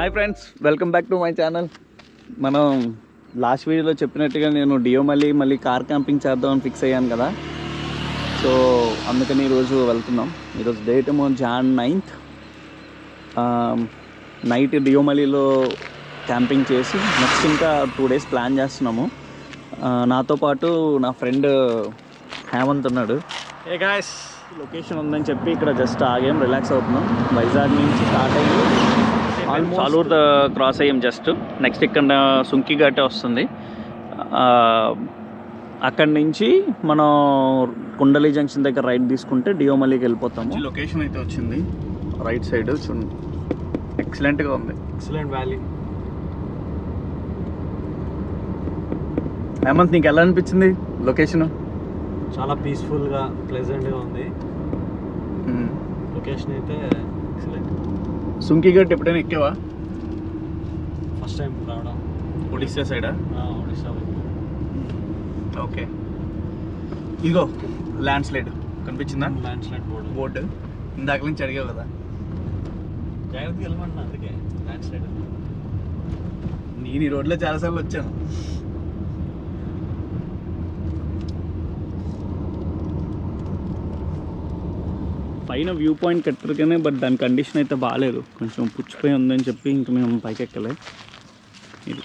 Hi friends, welcome back to my channel. మనం last వీడియోలో చెప్పినట్టుగా నేను మళ్ళీ కార్ క్యాంపింగ్ చేద్దామని ఫిక్స్ అయ్యాను కదా. సో అందుకని ఈరోజు వెళ్తున్నాం. ఈరోజు డేట్ ఏమో Jan 9th. నైట్ డియోమలీలో క్యాంపింగ్ చేసి నెక్స్ట్ ఇంకా 2 days ప్లాన్ చేస్తున్నాము. నాతో పాటు నా ఫ్రెండ్ హేమంత్ ఉన్నాడు. ఏ గాయ్స్, లొకేషన్ ఉందని చెప్పి ఇక్కడ జస్ట్ ఆగాం, రిలాక్స్ అవుతున్నాం. వైజాగ్ నుంచి స్టార్ట్ అయ్యి సాలూర్ క్రాస్ అయ్యాం జస్ట్. నెక్స్ట్ ఇక్కడ సుంకి ఘాటే వస్తుంది. అక్కడి నుంచి మనం కుండలి జంక్షన్ దగ్గర రైట్ తీసుకుంటే డియోమలీకి వెళ్ళిపోతాము. లొకేషన్ అయితే వచ్చింది రైట్ సైడ్ చూడండి, ఎక్సలెంట్గా ఉంది. Excellent valley. హేమంత్, నీకు ఎలా అనిపించింది లొకేషన్? చాలా పీస్ఫుల్గా ప్లెజెంట్గా ఉంది. లొకేషన్ అయితే ఎక్సలెంట్. సుంకి ఘాట్ ఎప్పుడైనా ఎక్కావా? ఫస్ట్ టైం రావడం. ఒడిస్సా సైడా? ఒడిస్సా. ఓకే, ఇదిగో ల్యాండ్ స్లైడ్ కనిపించిందా? ల్యాండ్ స్లైడ్ బోర్డు ఇందాక నుంచి అడిగావు కదా, జాగ్రత్తగా వెళ్ళమంటున్నా, అందుకే ల్యాండ్ స్లైడ్. నేను ఈ రోడ్లో చాలాసార్లు వచ్చాను. పైన వ్యూ పాయింట్ కట్టరుగానే, బట్ దాని కండిషన్ అయితే బాగాలేదు, కొంచెం పుచ్చిపోయి ఉందని చెప్పి ఇంక మేము పైకి ఎక్కలే. ఇది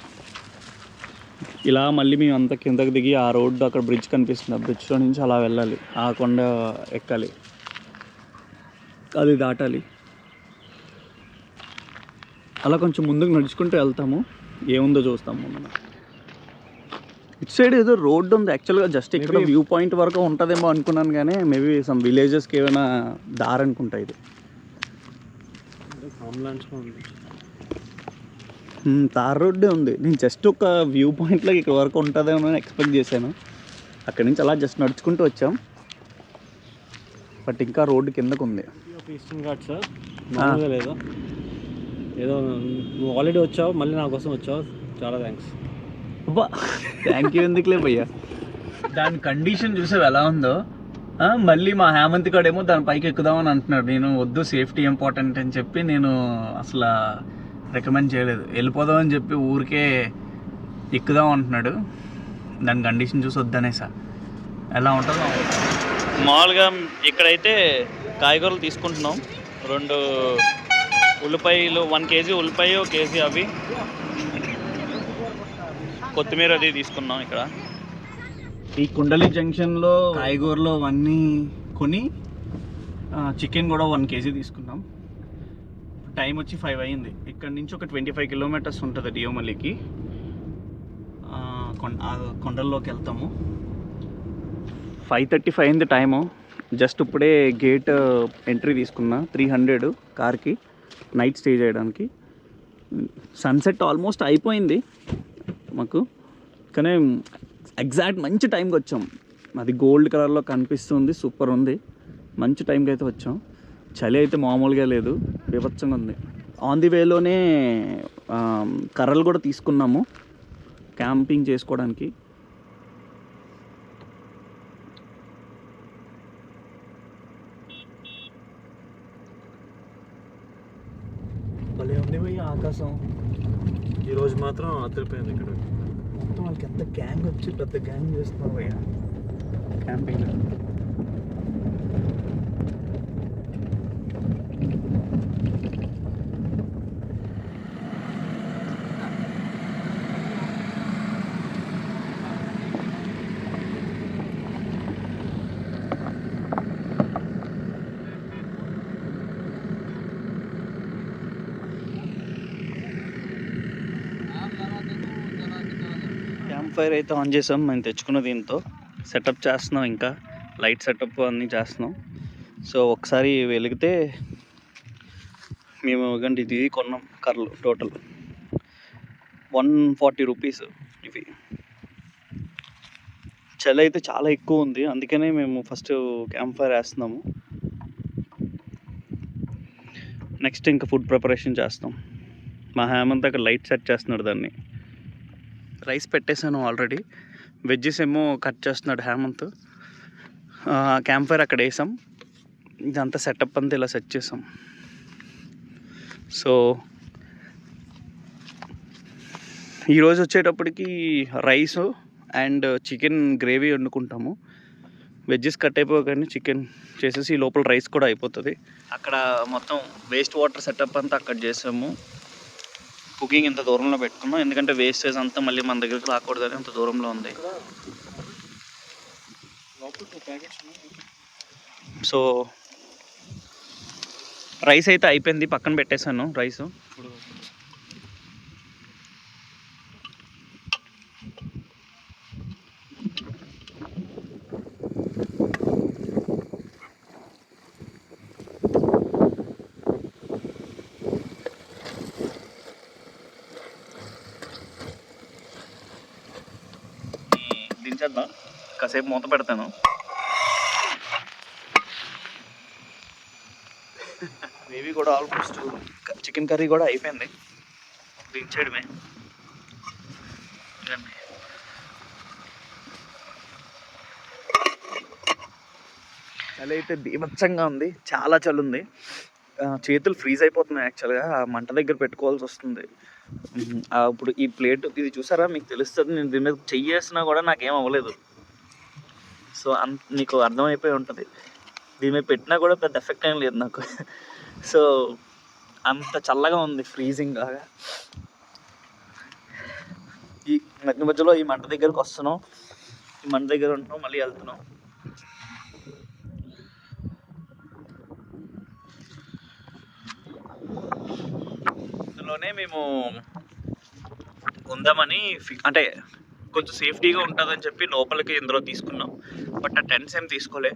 ఇలా మళ్ళీ మేము అంత కిందకి దిగి ఆ రోడ్డు అక్కడ బ్రిడ్జ్ కనిపిస్తుంది, ఆ బ్రిడ్జ్లో నుంచి అలా వెళ్ళాలి, ఆ కొండ ఎక్కాలి, అది దాటాలి. అలా కొంచెం ముందుకు నడుచుకుంటూ వెళ్తాము, ఏముందో చూస్తాము. మనం ఇటు సైడ్ ఏదో రోడ్డు ఉంది యాక్చువల్గా, జస్ట్ ఇక్కడ వ్యూ పాయింట్ వరకు ఉంటుందేమో అనుకున్నాను, కానీ మేబీ సమ్ విలేజెస్కి ఏమైనా దారి అనుకుంటా. ఇది తార్ రోడ్డే ఉంది. నేను జస్ట్ ఒక వ్యూ పాయింట్లో ఇక్కడ వరకు ఉంటుందేమో అని ఎక్స్పెక్ట్ చేశాను. అక్కడి నుంచి అలా జస్ట్ నడుచుకుంటూ వచ్చాం, బట్ ఇంకా రోడ్డు కిందకు ఉంది. ఈస్టర్న్ ఘాట్స్ మామూలుగా లేదు, ఏదో నువ్వు ఆల్రెడీ వచ్చావు, మళ్ళీ నా కోసం వచ్చావు, చాలా థ్యాంక్స్. అబ్బా, థ్యాంక్ యూ ఎందుకులే భయ్యా. దాని కండిషన్ చూసావు ఎలా ఉందో. మళ్ళీ మా హేమంత్ గాడేమో దాని పైకి ఎక్కుదామని అంటున్నాడు. నేను వద్దు, సేఫ్టీ ఇంపార్టెంట్ అని చెప్పి నేను అసలు రికమెండ్ చేయలేదు. వెళ్ళిపోదామని చెప్పి ఊరికే ఎక్కుదాం అంటున్నాడు. దాని కండిషన్ చూసి వద్దనేసా. ఎలా ఉంటుందో మామూలుగా ఇక్కడైతే కాయగూరలు తీసుకుంటున్నాం. 2 ఉల్లిపాయలు, 1 kg ఉల్లిపాయ, 1 kg అవి, కొత్తిమీర అది తీసుకున్నాం. ఇక్కడ ఈ కుండలి జంక్షన్లో కాయగూరలు అవన్నీ కొని చికెన్ కూడా 1 kg తీసుకున్నాం. టైం వచ్చి 5 అయింది. ఇక్కడ నుంచి ఒక 25 kilometers ఉంటుంది డియోమలీకి. కొండల్లోకి వెళ్తాము. 5:35 అయింది టైము. జస్ట్ ఇప్పుడే గేట్ ఎంట్రీ తీసుకున్నా, 300 కార్కి నైట్ స్టే చేయడానికి. సన్సెట్ ఆల్మోస్ట్ అయిపోయింది మాకు, కానీ ఎగ్జాక్ట్ మంచి టైంకి వచ్చాం. అది గోల్డ్ కలర్లో కనిపిస్తుంది, సూపర్ ఉంది. మంచి టైంకి అయితే వచ్చాం. చలి అయితే మామూలుగా లేదు, బీభత్సంగా ఉంది. ఆన్ ది వేలోనే కర్రలు కూడా తీసుకున్నాము క్యాంపింగ్ చేసుకోవడానికి. భలే ఉంది భయ్య ఆకాశం. ఈరోజు మాత్రం అదిరిపోయింది. ఇక్కడ మొత్తం వాళ్ళకి ఎంత గ్యాంగ్ వచ్చి పెద్ద గ్యాంగ్ చేస్తున్నారు భయ్య క్యాంపింగ్. క్యాంప్ ఫైర్ అయితే ఆన్ చేసాం. మేము తెచ్చుకున్న దీంతో సెటప్ చేస్తున్నాం, ఇంకా లైట్ సెటప్ అన్నీ చేస్తున్నాం. సో ఒకసారి వెలిగితే మేము ఇది కొన్నాం కర్రలు, టోటల్ 140 rupees ఇవి. చలి అయితే చాలా ఎక్కువ ఉంది, అందుకనే మేము ఫస్ట్ క్యాంప్ ఫైర్ వేస్తున్నాము. నెక్స్ట్ ఇంకా ఫుడ్ ప్రిపరేషన్ చేస్తాం. మా హేమంత్ అక్కడ లైట్ సెట్ చేస్తున్నాడు. దాన్ని రైస్ పెట్టేశాను ఆల్రెడీ, వెజ్జెస్ ఏమో కట్ చేస్తున్నాడు హేమంత్. క్యాంప్ ఫైర్ అక్కడ వేసాం, ఇదంతా సెటప్ అంతా ఇలా సెట్ చేసాం. సో ఈరోజు వచ్చేటప్పటికి రైస్ అండ్ చికెన్ గ్రేవీ వండుకుంటాము. వెజ్జెస్ కట్ అయిపోగానే చికెన్ చేసేసి ఈ లోపల రైస్ కూడా అయిపోతుంది. అక్కడ మొత్తం వేస్ట్ వాటర్ సెటప్ అంతా అక్కడ చేసాము. కుకింగ్ ఇంత దూరంలో పెట్టుకున్నాం ఎందుకంటే వేస్టేజ్ అంతా మళ్ళీ మన దగ్గరికి రాకూడదని అంత దూరంలో ఉంది. సో రైస్ అయితే అయిపోయింది, పక్కన పెట్టేశాను రైస్. దించేద్దాం, కాసేపు మూత పెడతాను. గ్రేవీ కూడా ఆల్మోస్ట్, చికెన్ కర్రీ కూడా అయిపోయింది, దించేయడమే. చలి అయితే బీభత్సంగా ఉంది, చాలా చలి ఉంది. చేతులు ఫ్రీజ్ అయిపోతున్నాయి. యాక్చువల్గా ఆ మంట దగ్గర పెట్టుకోవాల్సి వస్తుంది. ఇప్పుడు ఈ ప్లేట్ ఇది చూసారా, మీకు తెలుస్తుంది. నేను దీని మీద చెయ్యేసినా కూడా నాకేం అవ్వలేదు. సో మీకు అర్థమైపోయి ఉంటుంది. దీని మీద పెట్టినా కూడా పెద్ద ఎఫెక్ట్ ఏం లేదు నాకు. సో అంత చల్లగా ఉంది, ఫ్రీజింగ్ లాగా. ఈ మధ్య మధ్యలో ఈ మంట దగ్గరకు వస్తున్నాం, ఈ మంట దగ్గర ఉంటున్నాం, మళ్ళీ వెళ్తున్నాం. ఇందులోనే మేము ఉందామని అంటే కొంచెం సేఫ్టీగా ఉంటుందని చెప్పి లోపలికి ఇందులో తీసుకున్నాం. బట్ ఆ టెంట్స్ ఏం తీసుకోలే.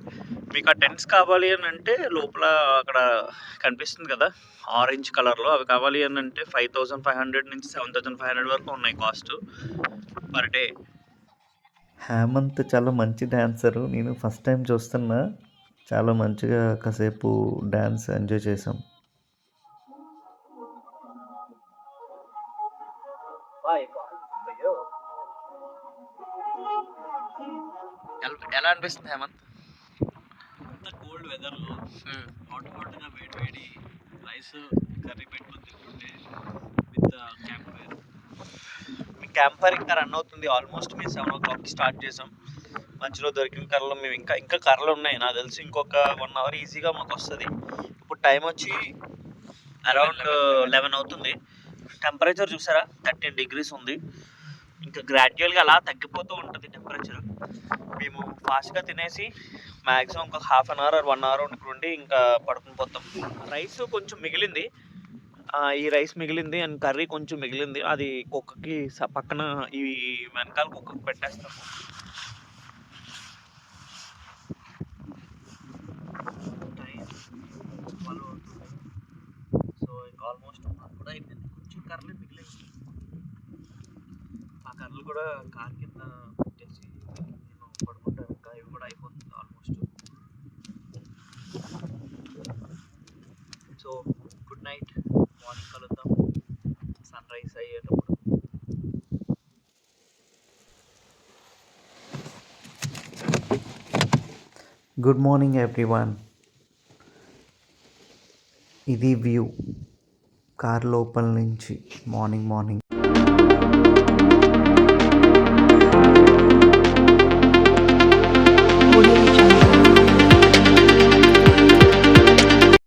మీకు ఆ టెంట్స్ కావాలి అని అంటే లోపల అక్కడ కనిపిస్తుంది కదా ఆరెంజ్ కలర్లో, అవి కావాలి అని అంటే 5500 నుంచి 7500 వరకు ఉన్నాయి కాస్ట్ పర్ డే. హేమంత్ చాలా మంచి డాన్సరు, నేను ఫస్ట్ టైం చూస్తున్నా. చాలా మంచిగా కాసేపు డాన్స్ ఎంజాయ్ చేసాం. ఎలా అనిపిస్తుంది హేమంత్? అంత కోల్డ్ వెదర్లో హాట్గా వేడి రైస్ కర్రీ పెట్టుకొని తింటుంటే with camp fire. Me camp fire ఇంకా రన్ అవుతుంది. ఆల్మోస్ట్ మేము 7 o'clock స్టార్ట్ చేసాం. మధ్యలో దొరికిన కర్రలు మేము ఇంకా కర్రలు ఉన్నాయి. నాకు తెలిసి ఇంకొక 1 hour ఈజీగా మాకు వస్తుంది. ఇప్పుడు టైం వచ్చి అరౌండ్ 11 అవుతుంది. టెంపరేచర్ చూసారా 13 degrees ఉంది. ఇంకా గ్రాడ్యువల్గా అలా తగ్గిపోతూ ఉంటుంది టెంపరేచర్. మేము ఫాస్ట్గా తినేసి మ్యాక్సిమం ఒక 1/2 hour or 1 hour ఉండి ఇంకా పడుకుని పోతాం. రైస్ కొంచెం మిగిలింది, ఈ రైస్ మిగిలింది అండ్ కర్రీ కొంచెం మిగిలింది. అది కుక్కకి పక్కన ఈ వెనకాల కుక్కకి పెట్టేస్తాము. సో ఇంకా ఆల్మోస్ట్ కూడా అయిపోయింది. కొంచెం కర్రలు మిగిలింది. ఆ కర్రలు కూడా కార్ కింద పెట్టేసి నేను పడుకుంటాను. ఇంకా ఇవి కూడా అయిపోతుంది almost. So good night, morning కలుద్దాం సన్ రైజ్ అయ్యేటప్పుడు. Good morning everyone. ఇది వ్యూ కార్ లోపల నుంచి మార్నింగ్.